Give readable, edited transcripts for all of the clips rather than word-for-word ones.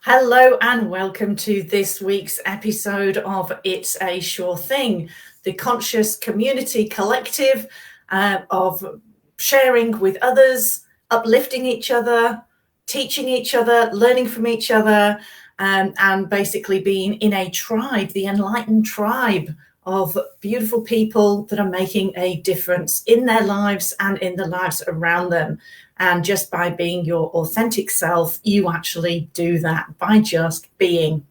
Hello and welcome to this week's episode of It's a Sure Thing, the conscious community collective of sharing with others, uplifting each other, teaching each other, learning from each other, and basically being in a tribe, the Enlightened tribe of beautiful people that are making a difference in their lives and in the lives around them. And just by being your authentic self, you actually do that by just being.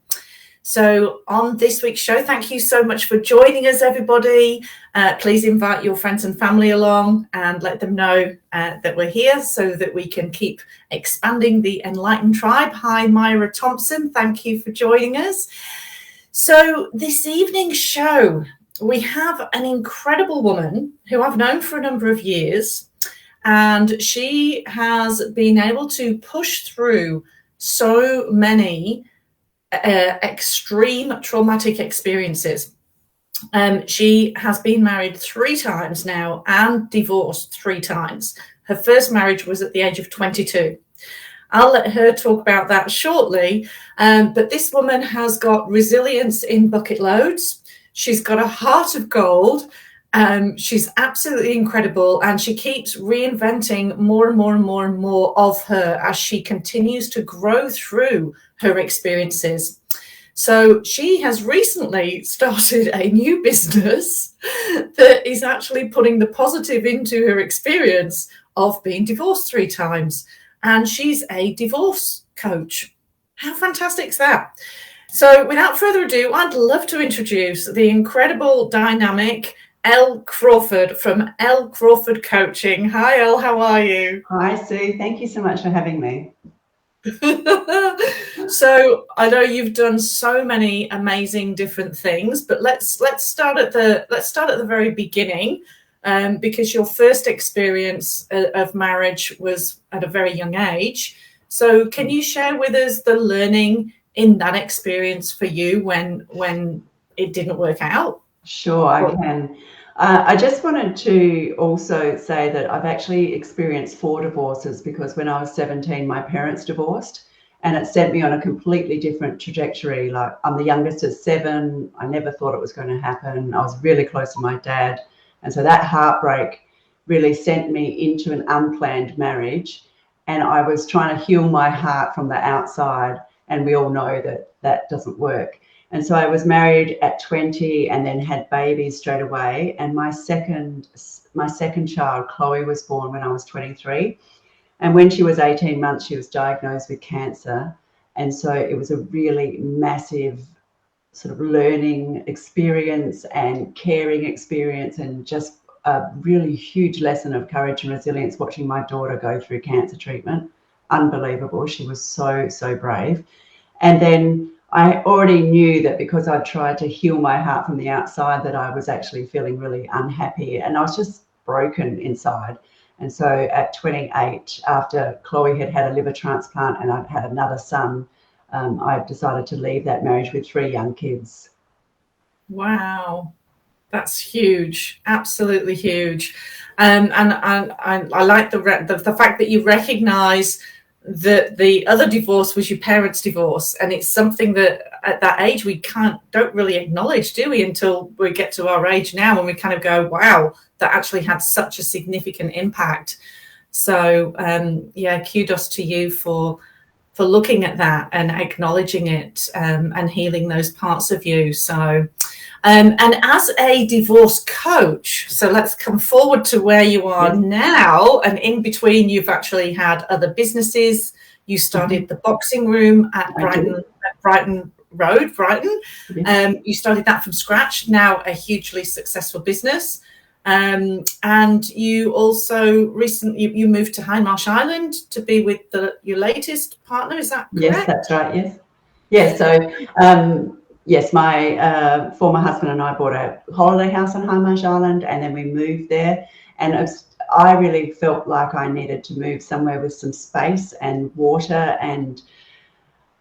So on this week's show, thank you so much for joining us, everybody. Please invite your friends and family along and let them know that we're here so that we can keep expanding the Enlightened tribe. Hi, Myra Thompson. Thank you for joining us. So this evening's show, we have an incredible woman who I've known for a number of years. And she has been able to push through so many extreme traumatic experiences. She has been married 3 times now and divorced 3 times. Her first marriage was at the age of 22. I'll let her talk about that shortly. But this woman has got resilience in bucket loads. She's got a heart of gold. She's absolutely incredible, and she keeps reinventing more and more and more and more of her as she continues to grow through her experiences. So she has recently started a new business that is actually putting the positive into her experience of being divorced 3 times. And she's a divorce coach. How fantastic is that? So without further ado, I'd love to introduce the incredible, dynamic Elle Crawford from Elle Crawford Coaching. Hi, Elle, how are you? Hi, Sue. Thank you so much for having me. So I know you've done so many amazing different things, but let's start at the very beginning, because your first experience of marriage was at a very young age. So can you share with us the learning in that experience for you when it didn't work out? Sure, I can. I just wanted to also say that I've actually experienced 4 divorces because when I was 17, my parents divorced, and it sent me on a completely different trajectory. Like, I'm the youngest of 7. I never thought it was going to happen. I was really close to my dad. And so that heartbreak really sent me into an unplanned marriage. And I was trying to heal my heart from the outside. And we all know that that doesn't work. And so I was married at 20 and then had babies straight away. And my second child, Chloe, was born when I was 23. And when she was 18 months, she was diagnosed with cancer. And so it was a really massive sort of learning experience and caring experience, and just a really huge lesson of courage and resilience watching my daughter go through cancer treatment. Unbelievable. She was so, so brave. And then I already knew that because I'd tried to heal my heart from the outside, that I was actually feeling really unhappy, and I was just broken inside. And so at 28, after Chloe had had a liver transplant and I'd had another son, I decided to leave that marriage with 3 young kids. Wow, that's huge, absolutely huge. And I like the fact that you recognise that the other divorce was your parents' divorce, and it's something that at that age we don't really acknowledge, do we, until we get to our age now, and we kind of go, wow, that actually had such a significant impact. So yeah, kudos to you for looking at that and acknowledging it, and healing those parts of you. So and as a divorce coach, so let's come forward to where you are now. And in between, you've actually had other businesses. You started the boxing room at Brighton Road, Brighton. You started that from scratch, now a hugely successful business. And you also recently you moved to Hindmarsh Island to be with your latest partner. Is that correct? Yes, that's right. Yes. Yeah. So yes, my former husband and I bought a holiday house on Hindmarsh Island, and then we moved there. And I really felt like I needed to move somewhere with some space and water and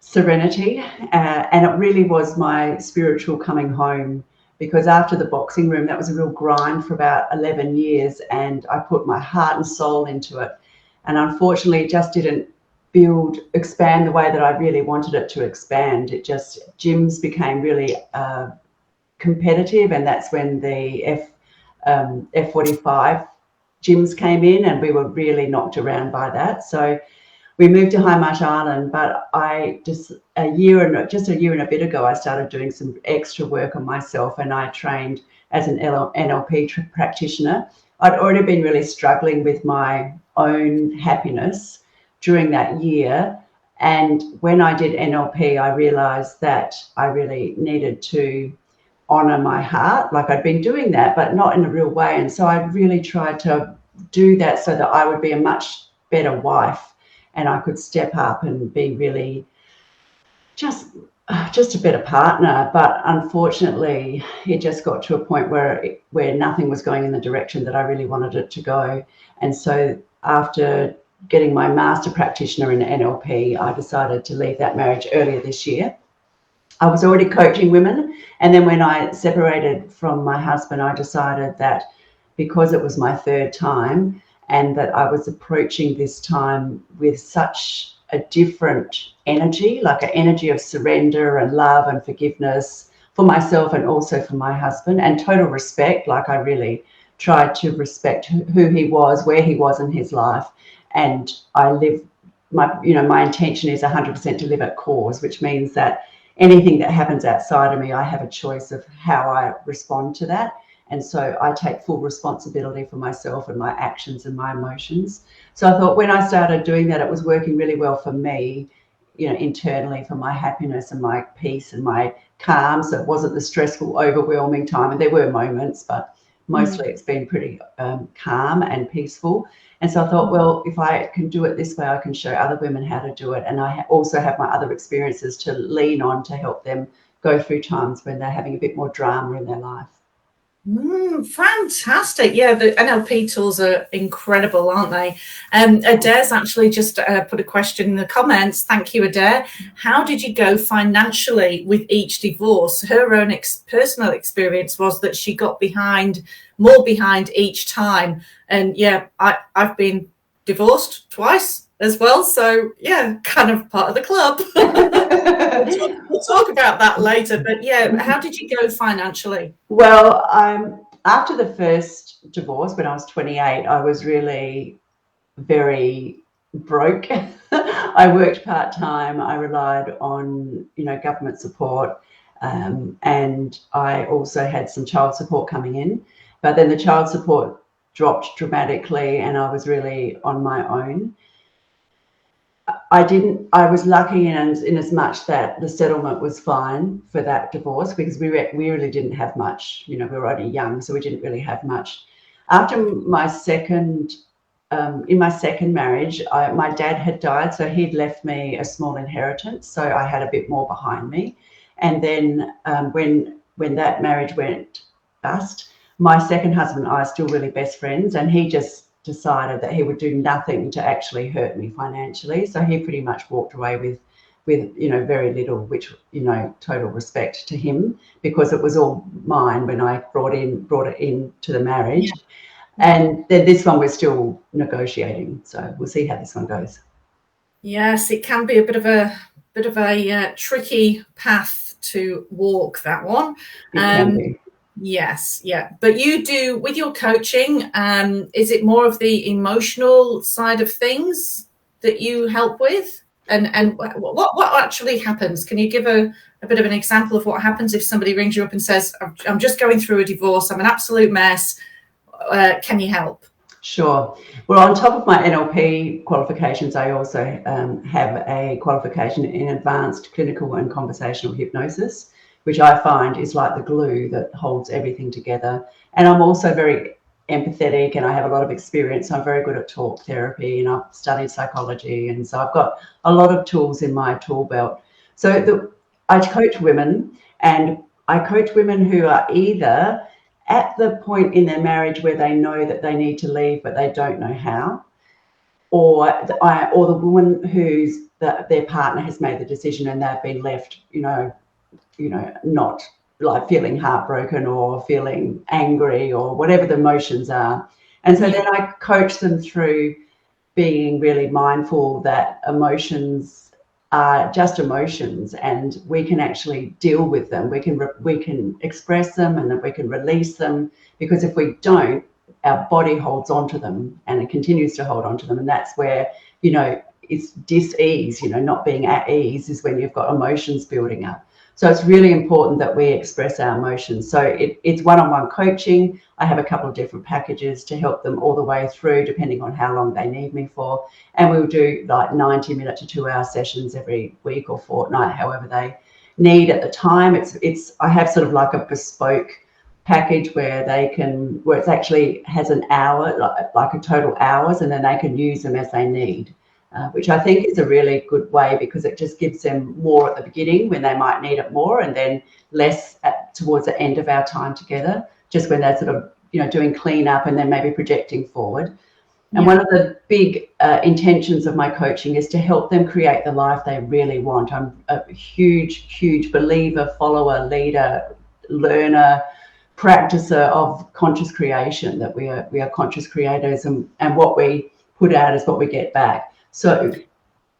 serenity. And it really was my spiritual coming home, because after the boxing room, that was a real grind for about 11 years. And I put my heart and soul into it. And unfortunately, it just didn't expand the way that I really wanted it to expand. Gyms became really competitive, and that's when the F45 gyms came in, and we were really knocked around by that. So we moved to High Marsh Island, but just a year and a bit ago, I started doing some extra work on myself, and I trained as an NLP practitioner. I'd already been really struggling with my own happiness during that year. And when I did NLP, I realized that I really needed to honor my heart. Like, I'd been doing that, but not in a real way. And so I really tried to do that so that I would be a much better wife, and I could step up and be really just a better partner. But unfortunately, it just got to a point where nothing was going in the direction that I really wanted it to go. And so after getting my master practitioner in NLP, I decided to leave that marriage earlier this year. I was already coaching women, and then when I separated from my husband, I decided that because it was my third time, and that I was approaching this time with such a different energy, like an energy of surrender and love and forgiveness for myself and also for my husband, and total respect. Like, I really tried to respect who he was, where he was in his life. And my intention is 100% to live at cause, which means that anything that happens outside of me, I have a choice of how I respond to that. And so I take full responsibility for myself and my actions and my emotions. So I thought, when I started doing that, it was working really well for me, internally, for my happiness and my peace and my calm. So it wasn't the stressful, overwhelming time. And there were moments, but mostly it's been pretty calm and peaceful. And so I thought, well, if I can do it this way, I can show other women how to do it. And I also have my other experiences to lean on to help them go through times when they're having a bit more drama in their life. Fantastic. Yeah, the NLP tools are incredible, aren't they? Adair's actually just put a question in the comments. Thank you, Adair. How did you go financially with each divorce? Her own personal experience was that she got more behind each time. And yeah, I've been divorced twice as well. So yeah, kind of part of the club. We'll talk about that later. But yeah, how did you go financially? Well, after the first divorce, when I was 28, I was really very broke. I worked part-time. I relied on, government support. And I also had some child support coming in. But then the child support dropped dramatically, and I was really on my own. I was lucky in as much that the settlement was fine for that divorce, because we really didn't have much. We were only young, so we didn't really have much. After my second marriage, my dad had died, so he'd left me a small inheritance, so I had a bit more behind me. And then when that marriage went bust, my second husband and I are still really best friends, and he just decided that he would do nothing to actually hurt me financially. So he pretty much walked away with very little, which, total respect to him, because it was all mine when I brought it in to the marriage. Yeah. And then this one we're still negotiating, so we'll see how this one goes. Yes, it can be a bit of a tricky path to walk, that one. It can be. Yes, yeah. But you do, with your coaching, is it more of the emotional side of things that you help with? And what actually happens? Can you give a bit of an example of what happens if somebody rings you up and says, I'm just going through a divorce, I'm an absolute mess, can you help? Sure. Well, on top of my NLP qualifications, I also have a qualification in advanced clinical and conversational hypnosis, which I find is like the glue that holds everything together. And I'm also very empathetic, and I have a lot of experience. I'm very good at talk therapy, and I've studied psychology. And so I've got a lot of tools in my tool belt. So I coach women, and I coach women who are either at the point in their marriage where they know that they need to leave, but they don't know how, or the woman their partner has made the decision and they've been left, not like feeling heartbroken or feeling angry or whatever the emotions are. And so then I coach them through being really mindful that emotions are just emotions, and we can actually deal with them. We can express them, and then we can release them, because if we don't, our body holds on to them, and it continues to hold on to them. And that's where, it's dis-ease, not being at ease is when you've got emotions building up. So it's really important that we express our emotions. So it's one-on-one coaching. I have a couple of different packages to help them all the way through, depending on how long they need me for. And we'll do like 90-minute to 2-hour sessions every week or fortnight, however they need at the time. I have sort of like a bespoke package where it actually has an hour, like a total hours, and then they can use them as they need. Which I think is a really good way, because it just gives them more at the beginning when they might need it more, and then less towards the end of our time together, just when they're sort of, doing cleanup and then maybe projecting forward. And one of the big intentions of my coaching is to help them create the life they really want. I'm a huge, huge believer, follower, leader, learner, practicer of conscious creation, that we are conscious creators, and what we put out is what we get back. So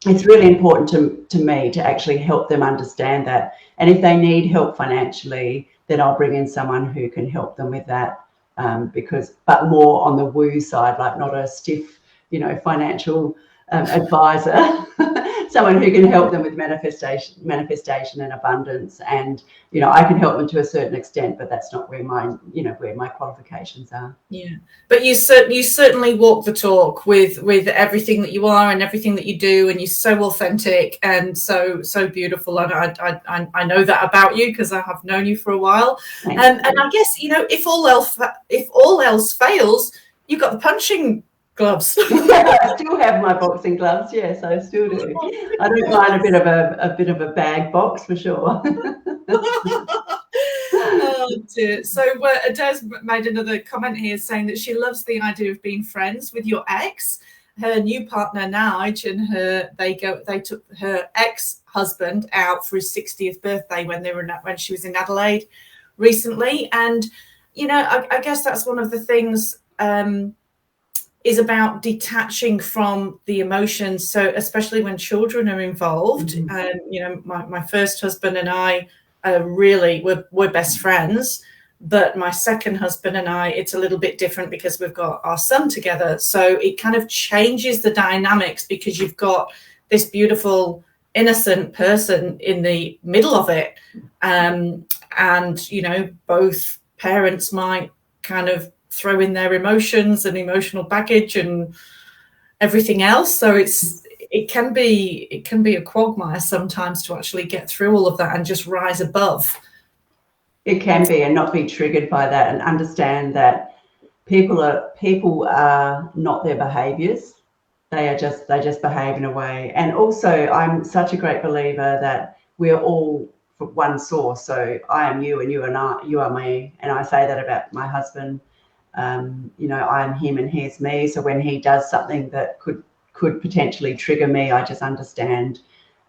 it's really important to me to actually help them understand that. And if they need help financially, then I'll bring in someone who can help them with that, but more on the woo side, like not a stiff, financial advisor, someone who can help them with manifestation and abundance. And, I can help them to a certain extent, but that's not where my qualifications are. Yeah, but you certainly walk the talk with everything that you are and everything that you do, and you're so authentic and so beautiful. And I know that about you, because I have known you for a while. And I guess, if all else fails, you've got the punching gloves. Yeah, I still have my boxing gloves. Yes, I still do. I don't mind a bit of a bag box for sure. Oh dear. So Adez made another comment here saying that she loves the idea of being friends with your ex. Her new partner Nige and they took her ex-husband out for his 60th birthday when she was in Adelaide recently. And I guess that's one of the things is about detaching from the emotions. So especially when children are involved. My first husband and I we're best friends, but my second husband and I, it's a little bit different because we've got our son together. So it kind of changes the dynamics, because you've got this beautiful innocent person in the middle of it, and both parents might kind of throw in their emotions and emotional baggage and everything else. So it can be a quagmire sometimes to actually get through all of that and just rise above. It can be, and not be triggered by that, and understand that people are not their behaviors. They just behave in a way. And also, I'm such a great believer that we're all from one source. So I am you, and you are me. And I say that about my husband. I'm him and he's me. So when he does something that could potentially trigger me, I just understand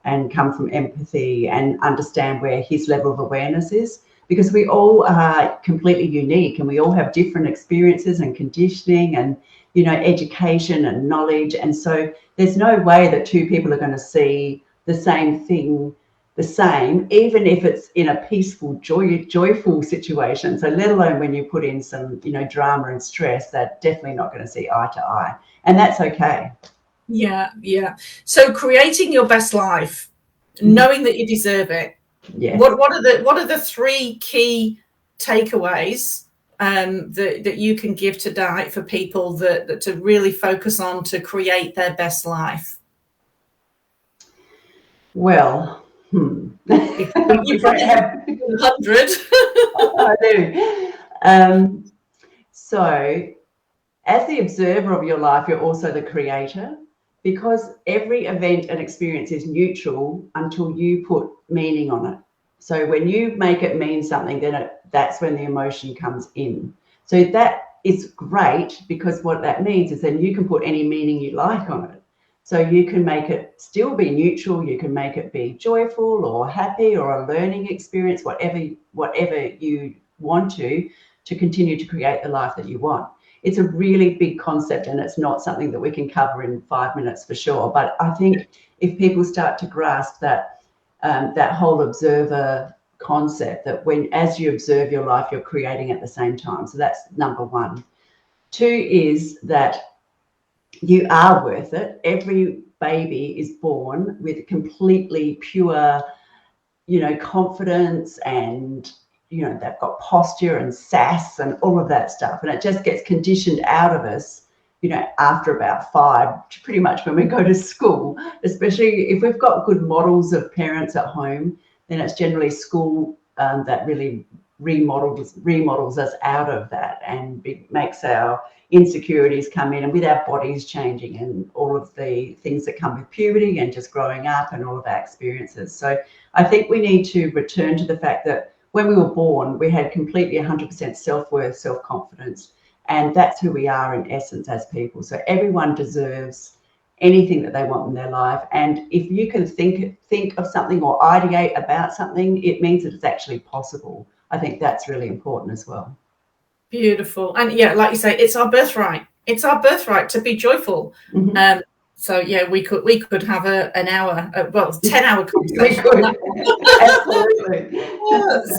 and come from empathy and understand where his level of awareness is, because we all are completely unique, and we all have different experiences and conditioning and education and knowledge. And so there's no way that two people are going to see the same thing the same, even if it's in a peaceful, joyful situation. So let alone when you put in some, drama and stress, they're definitely not going to see eye to eye. And that's okay. Yeah. So creating your best life, knowing that you deserve it. Yes. What are the three key takeaways that you can give today for people that to really focus on to create their best life? Well, you probably have 100. I do. So as the observer of your life, you're also the creator, because every event and experience is neutral until you put meaning on it. So when you make it mean something, then that's when the emotion comes in. So that is great, because what that means is then you can put any meaning you like on it. So you can make it still be neutral. You can make it be joyful or happy or a learning experience, whatever you want to continue to create the life that you want. it's a really big concept, and it's not something that we can cover in 5 minutes for sure. But I think if people start to grasp that that whole observer concept, that as you observe your life, you're creating at the same time. So that's number one. Two is that you are worth it. Every baby is born with completely pure, confidence, and they've got posture and sass and all of that stuff, and it just gets conditioned out of us after about 5, pretty much when we go to school. Especially if we've got good models of parents at home, then it's generally school that really remodels us out of that, and makes our insecurities come in, and with our bodies changing and all of the things that come with puberty and just growing up and all of our experiences. So I think we need to return to the fact that when we were born, we had completely 100% self-worth, self-confidence, and that's who we are in essence as people. So everyone deserves anything that they want in their life. And if you can think of something or ideate about something, it means that it's actually possible. I think that's really important as well. Beautiful. And yeah, like you say, it's our birthright. It's our birthright to be joyful. Mm-hmm. So yeah, we could have an hour, 10-hour conversation. Absolutely.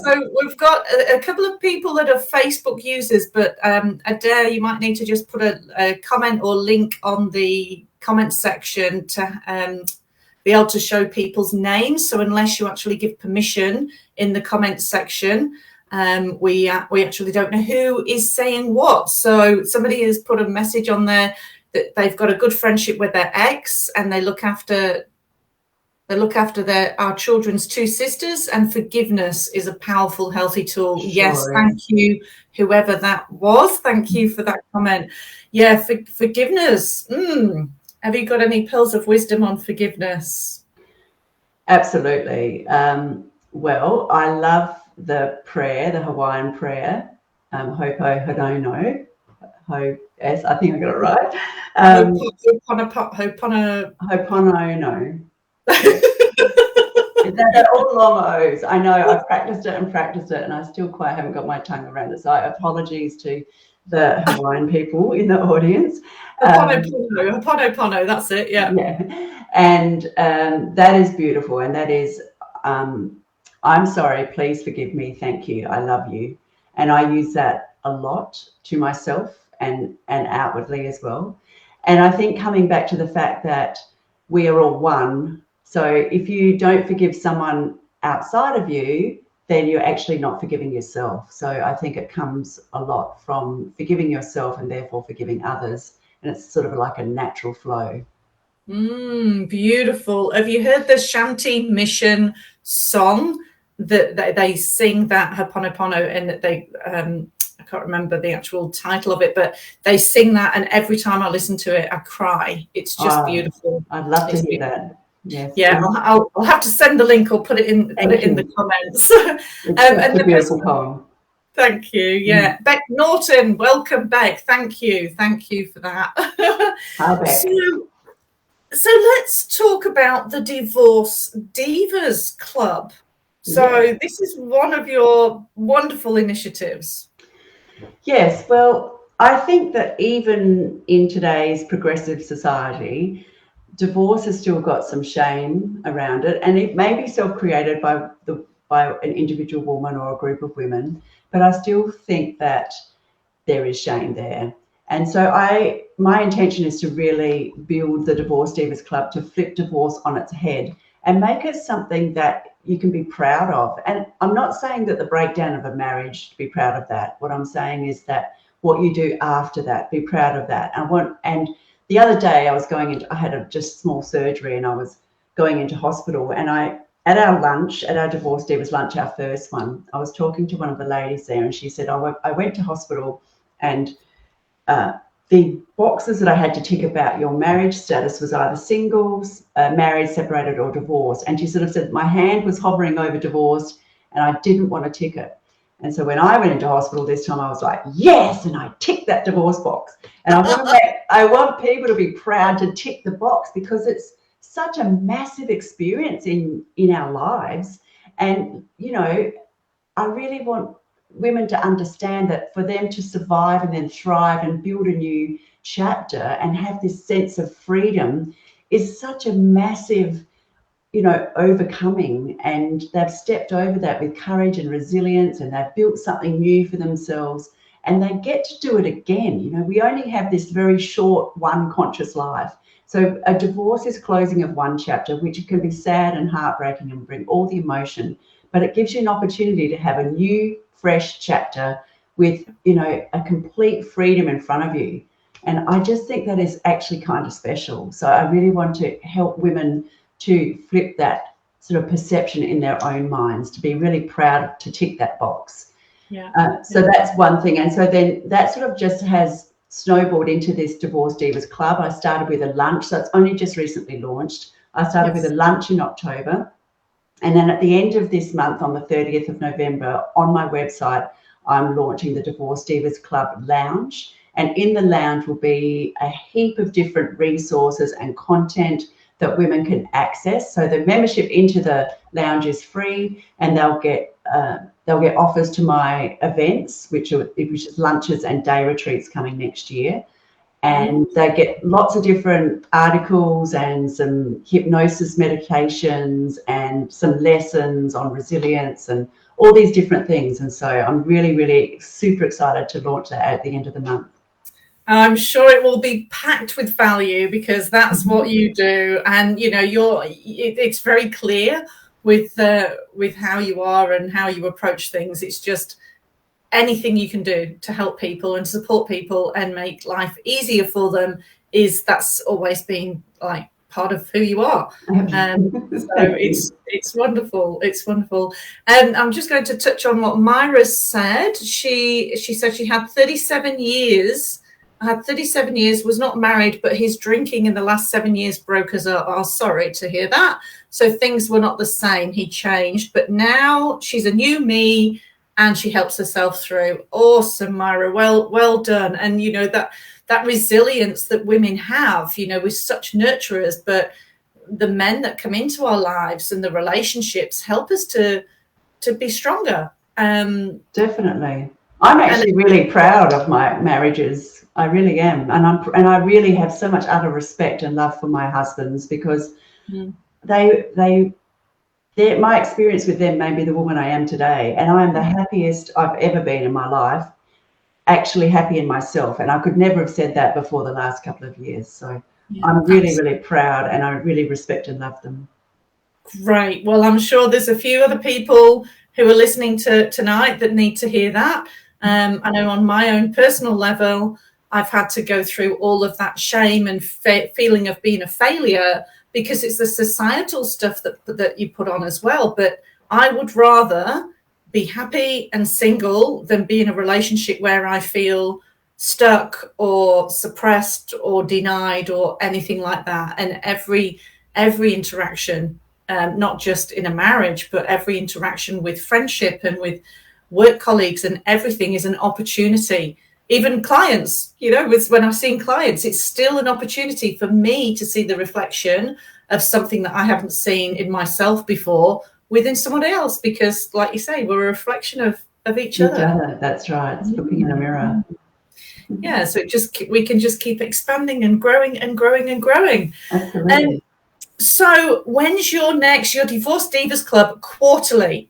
So we've got a couple of people that are Facebook users, but Adair, you might need to just put a comment or link on the comment section to be able to show people's names. So unless you actually give permission in the comment section, we actually don't know who is saying what. So somebody has put a message on there that they've got a good friendship with their ex, and they look after our children's 2 sisters, and forgiveness is a powerful, healthy tool. Sure. Yes, thank you, whoever that was. Thank you for that comment. Yeah, forgiveness. Have you got any pearls of wisdom on forgiveness? Absolutely. Well, I love the prayer, the Hawaiian prayer, Hopo Honono. Yes, I think I got it right. Hoponono. They're all long O's. I know, I've practiced it, and I still quite haven't got my tongue around it. So apologies to the Hawaiian people in the audience. Hoponopono, that's it, yeah. Yeah. And that is beautiful. And that is, I'm sorry, please forgive me, thank you, I love you. And I use that a lot to myself and outwardly as well. And I think coming back to the fact that we are all one. So if you don't forgive someone outside of you, then you're actually not forgiving yourself. So I think it comes a lot from forgiving yourself and therefore forgiving others. And it's sort of like a natural flow. Beautiful. Have you heard the Shanti Mission song that they sing, that Hoponopono, and that they I can't remember the actual title of it, but they sing that, and every time I listen to it, I cry. It's just beautiful. I'd love to hear that. Yes. Yeah, I'll have to send the link or put it in the comments. It's a beautiful poem. Thank you. Yeah, Beck Norton, welcome, Beck. Thank you for that. Hi, Beck. So let's talk about the Divorce Divas Club. So This is one of your wonderful initiatives. Yes, well, I think that even in today's progressive society, divorce has still got some shame around it, and it may be self-created by an individual woman or a group of women, but I still think that there is shame there. And so my intention is to really build the Divorce Divas Club to flip divorce on its head and make it something that you can be proud of. And I'm not saying that the breakdown of a marriage, to be proud of that. What I'm saying is that what you do after that, be proud of that. And the other day I had a just small surgery, and I was going into hospital, and at our Divorce Divas lunch, our first one, I was talking to one of the ladies there, and she said, I went to hospital, and the boxes that I had to tick about your marriage status was either singles, married, separated, or divorced. And she sort of said my hand was hovering over divorced, and I didn't want to tick it. And so when I went into hospital this time, I was like, yes, and I ticked that divorce box. And I want people to be proud to tick the box, because it's such a massive experience in our lives. And, I really want women to understand that for them to survive and then thrive and build a new chapter and have this sense of freedom is such a massive, overcoming, and they've stepped over that with courage and resilience, and they've built something new for themselves, and they get to do it again. We only have this very short one conscious life. So a divorce is closing of one chapter, which can be sad and heartbreaking and bring all the emotion, but it gives you an opportunity to have a new, fresh chapter with, a complete freedom in front of you. And I just think that is actually kind of special. So I really want to help women to flip that sort of perception in their own minds, to be really proud to tick that box. So that's one thing. And so then that sort of just has snowballed into this Divorce Divas Club. I started with a lunch, so it's only just recently launched. I started with a lunch in October. And then at the end of this month, on the 30th of November, on my website, I'm launching the Divorce Divas Club Lounge. And in the lounge will be a heap of different resources and content that women can access. So the membership into the lounge is free, and they'll get offers to my events, which is lunches and day retreats coming next year. And they get lots of different articles and some hypnosis medications and some lessons on resilience and all these different things. And so I'm really, really super excited to launch that at the end of the month. I'm sure it will be packed with value, because that's what you do. And, it's very clear with how you are and how you approach things. It's just anything you can do to help people and support people and make life easier for them, that's always been like part of who you are. So it's wonderful. It's wonderful. And I'm just going to touch on what Myra said. She said she had 37 years. I had 37 years, was not married, but his drinking in the last 7 years broke us up. Oh, sorry to hear that. So things were not the same. He changed, but now she's a new me and she helps herself through. Awesome, Myra. Well done. And, that resilience that women have, we're such nurturers, but the men that come into our lives and the relationships help us to be stronger. Definitely. I'm actually really proud of my marriages. I really am. And I really have so much utter respect and love for my husbands, because my experience with them made me the woman I am today. And I am the happiest I've ever been in my life, actually happy in myself. And I could never have said that before the last couple of years. So I'm really, really proud, and I really respect and love them. Great. Well, I'm sure there's a few other people who are listening to tonight that need to hear that. I know on my own personal level, I've had to go through all of that shame and feeling of being a failure, because it's the societal stuff that you put on as well. But I would rather be happy and single than be in a relationship where I feel stuck or suppressed or denied or anything like that. And every interaction, not just in a marriage, but every interaction with friendship and with work colleagues and everything is an opportunity. Even clients, when I've seen clients, it's still an opportunity for me to see the reflection of something that I haven't seen in myself before within someone else, because, like you say, we're a reflection of each other. That's right. It's looking in a mirror. Yeah, so we can just keep expanding and growing and growing and growing. Absolutely. So when's your Divorce Divas Club quarterly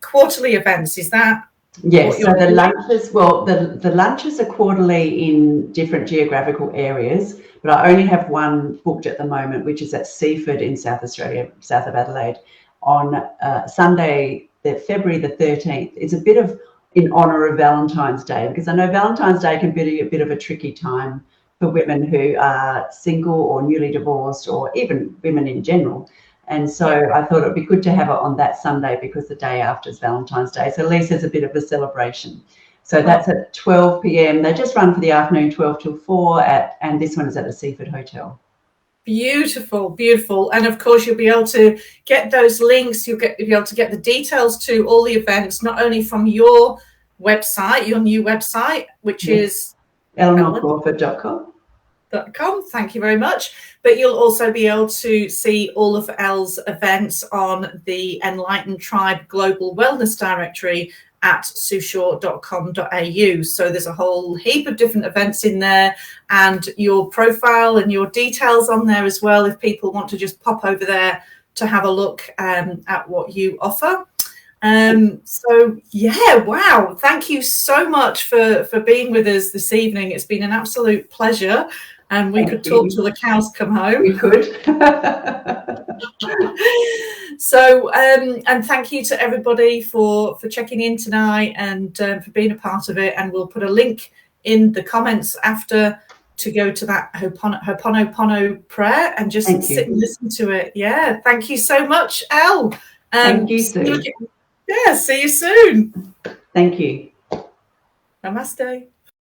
events? Is that? Yes, so the lunches, the lunches are quarterly in different geographical areas, but I only have one booked at the moment, which is at Seaford in South Australia, south of Adelaide, on Sunday, February the 13th. It's a bit of in honour of Valentine's Day, because I know Valentine's Day can be a bit of a tricky time for women who are single or newly divorced, or even women in general. And so I thought it would be good to have it on that Sunday, because the day after is Valentine's Day. So at least there's a bit of a celebration. So that's at 12 p.m. They just run for the afternoon, 12 till 4, and this one is at the Seaford Hotel. Beautiful, beautiful. And of course, you'll be able to get those links. You'll be able to get the details to all the events, not only from your website, your new website, which is eleanorcrawford.com. Thank you very much. But you'll also be able to see all of Elle's events on the Enlighten Tribe Global Wellness Directory at sushaw.com.au. So there's a whole heap of different events in there, and your profile and your details on there as well, if people want to just pop over there to have a look at what you offer. So yeah, wow, thank you so much for being with us this evening. It's been an absolute pleasure, and we could talk till the cows come home. We could. So and thank you to everybody for checking in tonight and for being a part of it. And we'll put a link in the comments after to go to that Ho'oponopono prayer and just sit and listen to it. Yeah, thank you so much, Elle. Thank you, Sue. Yeah, see you soon. Thank you. Namaste.